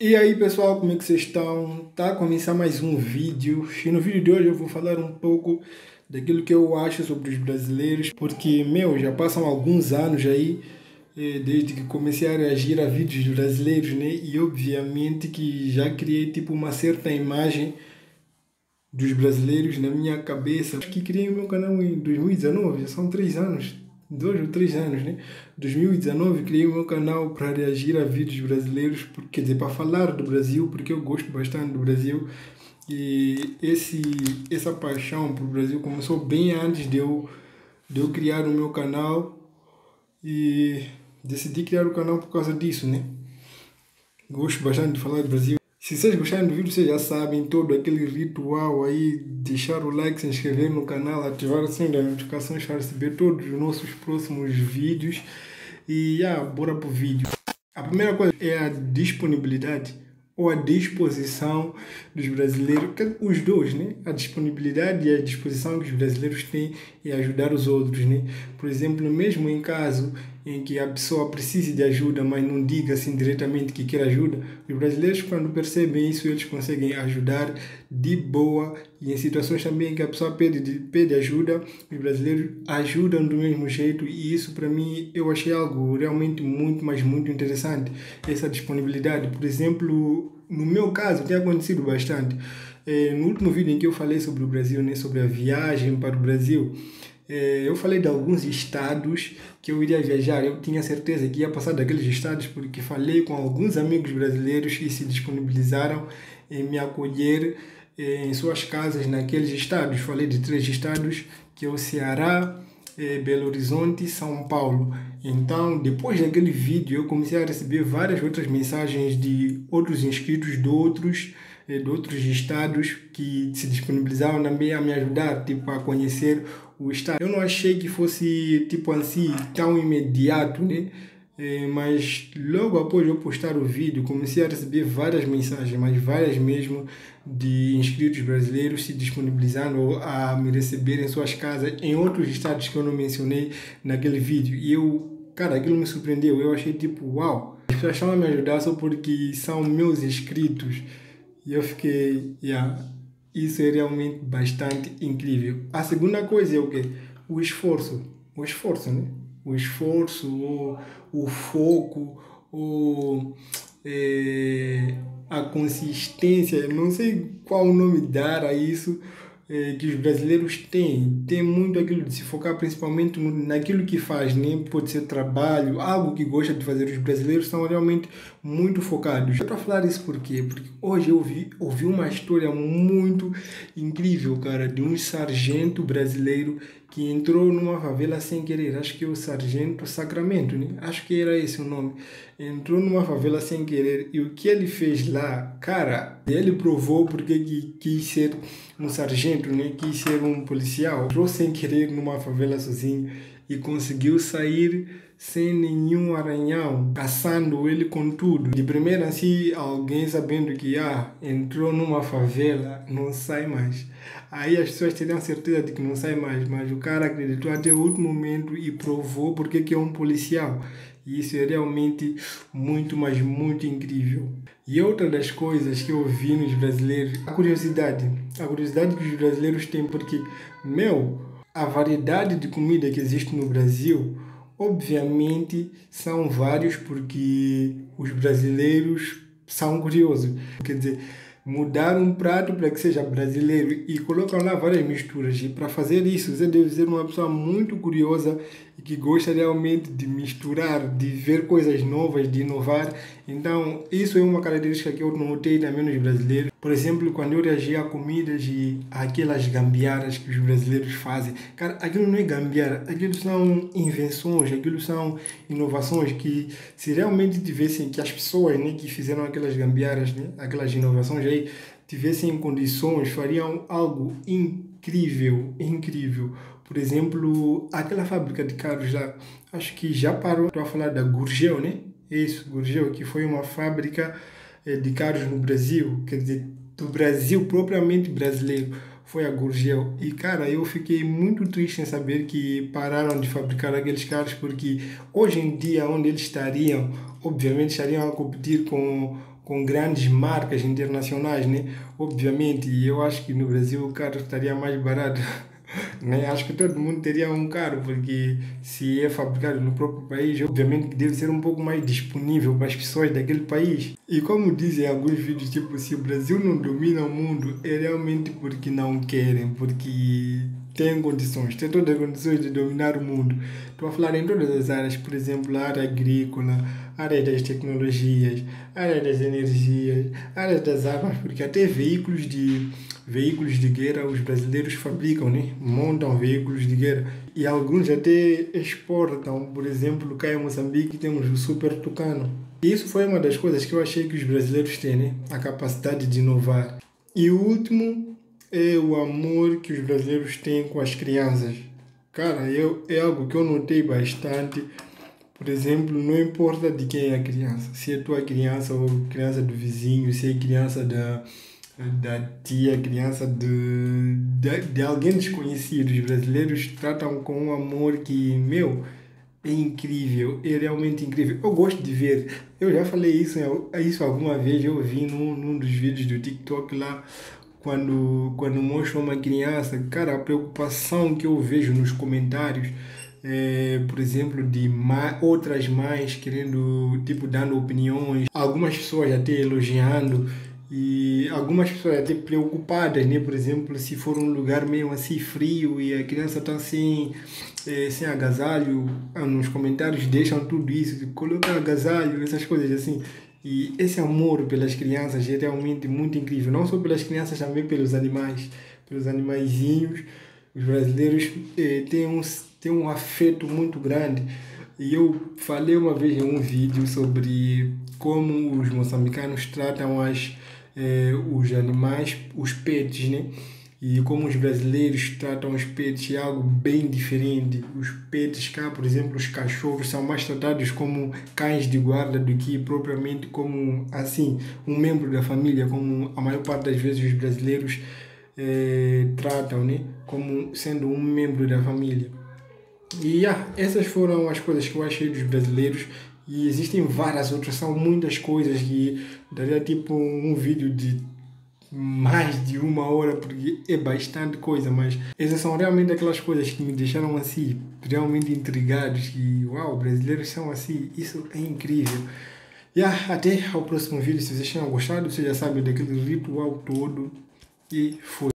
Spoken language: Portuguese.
E aí pessoal, como é que vocês estão? Tá a começar mais um vídeo e no vídeo de hoje eu vou falar um pouco daquilo que eu acho sobre os brasileiros, porque, já passam alguns anos aí, desde que comecei a reagir a vídeos de brasileiros, né? E obviamente que já criei tipo uma certa imagem dos brasileiros na minha cabeça. Acho que criei o meu canal em 2019, já são 3 anos, 2 ou 3 anos, né? 2019 criei o meu canal para reagir a vídeos brasileiros, quer dizer, para falar do Brasil, porque eu gosto bastante do Brasil. E essa paixão por Brasil começou bem antes de eu criar o meu canal e decidi criar o canal por causa disso, né? Gosto bastante de falar do Brasil. Se vocês gostarem do vídeo, vocês já sabem todo aquele ritual aí, deixar o like, se inscrever no canal, ativar o sininho das notificações para receber todos os nossos próximos vídeos. E bora pro vídeo. A primeira coisa é a disponibilidade ou a disposição dos brasileiros, os dois, né? A disponibilidade e a disposição que os brasileiros têm em ajudar os outros, né? Por exemplo, mesmo em caso em que a pessoa precise de ajuda, mas não diga assim diretamente que quer ajuda, os brasileiros, quando percebem isso, eles conseguem ajudar de boa. E em situações também que a pessoa pede ajuda, os brasileiros ajudam do mesmo jeito, e isso para mim eu achei algo realmente muito, mas muito interessante, essa disponibilidade. Por exemplo, no meu caso tem acontecido bastante. No último vídeo em que eu falei sobre o Brasil, né, sobre a viagem para o Brasil, eu falei de alguns estados que eu iria viajar. Eu tinha certeza que ia passar daqueles estados porque falei com alguns amigos brasileiros que se disponibilizaram em me acolher em suas casas naqueles estados. Falei de 3 estados, que é o Ceará, Belo Horizonte e São Paulo. Então, depois daquele vídeo, eu comecei a receber várias outras mensagens de outros inscritos de outros estados que se disponibilizavam também a me ajudar, tipo, a conhecer o estado. Eu não achei que fosse, tipo assim, tão imediato, né? Mas logo após eu postar o vídeo, comecei a receber várias mensagens, mas várias mesmo, de inscritos brasileiros se disponibilizando a me receber em suas casas, em outros estados que eu não mencionei naquele vídeo. E cara, aquilo me surpreendeu. Eu achei tipo, uau, as pessoas estão a me ajudar só porque são meus inscritos. E eu fiquei, isso é realmente bastante incrível. A segunda coisa é o quê? O esforço. O esforço, né? O esforço, o foco, a consistência, não sei qual o nome dar a isso, que os brasileiros têm. Tem muito aquilo de se focar principalmente naquilo que faz, né? Pode ser trabalho, algo que gosta de fazer. Os brasileiros são realmente muito focados. Para falar isso por quê? Porque hoje eu ouvi uma história muito incrível, cara, de um sargento brasileiro que entrou numa favela sem querer. Acho que é o Sargento Sacramento, né? Acho que era esse o nome. Entrou numa favela sem querer, e o que ele fez lá, cara, ele provou porque que quis ser um sargento, né? Quis ser um policial. Entrou sem querer numa favela sozinho e conseguiu sair sem nenhum arranhão, caçando ele com tudo. De primeira, assim, alguém sabendo que entrou numa favela, não sai mais. Aí as pessoas teriam certeza de que não sai mais, mas o cara acreditou até o último momento e provou porque que é um policial. E isso é realmente muito, mas muito incrível. E outra das coisas que eu vi nos brasileiros, a curiosidade que os brasileiros têm, porque, a variedade de comida que existe no Brasil, obviamente, são vários porque os brasileiros são curiosos. Quer dizer, mudar um prato para que seja brasileiro e colocam lá várias misturas. E para fazer isso, você deve ser uma pessoa muito curiosa e que gosta realmente de misturar, de ver coisas novas, de inovar. Então, isso é uma característica que eu notei também nos brasileiros. Por exemplo, quando eu reagi a comidas e aquelas gambiarras que os brasileiros fazem, cara, aquilo não é gambiarra, aquilo são invenções, aquilo são inovações que, se realmente tivessem, que as pessoas, né, que fizeram aquelas gambiarras, né, aquelas inovações aí, tivessem condições, fariam algo incrível, incrível. Por exemplo, aquela fábrica de carros lá, acho que já parou. Estou a falar da Gurgel, né? Isso, Gurgel, que foi uma fábrica de carros no Brasil, quer dizer, do Brasil propriamente brasileiro, foi a Gurgel. E, cara, eu fiquei muito triste em saber que pararam de fabricar aqueles carros, porque hoje em dia, onde eles estariam, obviamente estariam a competir com com grandes marcas internacionais, né? Obviamente, eu acho que no Brasil o carro estaria mais barato. Né? Acho que todo mundo teria um carro, porque se é fabricado no próprio país, obviamente que deve ser um pouco mais disponível para as pessoas daquele país. E como dizem alguns vídeos, tipo, se o Brasil não domina o mundo, é realmente porque não querem, porque têm condições, têm todas as condições de dominar o mundo. Estou a falar em todas as áreas, por exemplo, a área agrícola, a área das tecnologias, a área das energias, a área das armas, porque até veículos de guerra os brasileiros fabricam, né? Montam veículos de guerra e alguns até exportam. Por exemplo, cá em Moçambique temos o Super Tucano. E isso foi uma das coisas que eu achei que os brasileiros têm, né? A capacidade de inovar. E o último é o amor que os brasileiros têm com as crianças. Cara, é algo que eu notei bastante. Por exemplo, não importa de quem é a criança, se é tua criança ou criança do vizinho, se é criança da tia, criança de alguém desconhecido. Os brasileiros tratam com um amor que, meu, é incrível, é realmente incrível. Eu gosto de ver, eu já falei isso alguma vez, eu vi num dos vídeos do TikTok lá, quando mostram uma criança, cara, a preocupação que eu vejo nos comentários, por exemplo, de outras mães querendo, tipo, dando opiniões, algumas pessoas até elogiando e algumas pessoas até preocupadas, né? Por exemplo, se for um lugar meio assim frio e a criança está sem agasalho, nos comentários deixam tudo isso, coloca agasalho, essas coisas assim. E esse amor pelas crianças é realmente muito incrível, não só pelas crianças, também pelos animaizinhos. Os brasileiros têm um afeto muito grande. E eu falei uma vez em um vídeo sobre como os moçambicanos tratam os animais, os pets, né? E como os brasileiros tratam os pets é algo bem diferente. Os pets cá, por exemplo, os cachorros são mais tratados como cães de guarda do que propriamente como, assim, um membro da família, como a maior parte das vezes os brasileiros tratam, né? Como sendo um membro da família. E essas foram as coisas que eu achei dos brasileiros. E existem várias outras, são muitas coisas que daria tipo um vídeo de mais de uma hora, porque é bastante coisa, mas essas são realmente aquelas coisas que me deixaram assim, realmente intrigados, que uau, brasileiros são assim, isso é incrível. E até ao próximo vídeo, se vocês tenham gostado, vocês já sabem daquele ritual todo, e foi.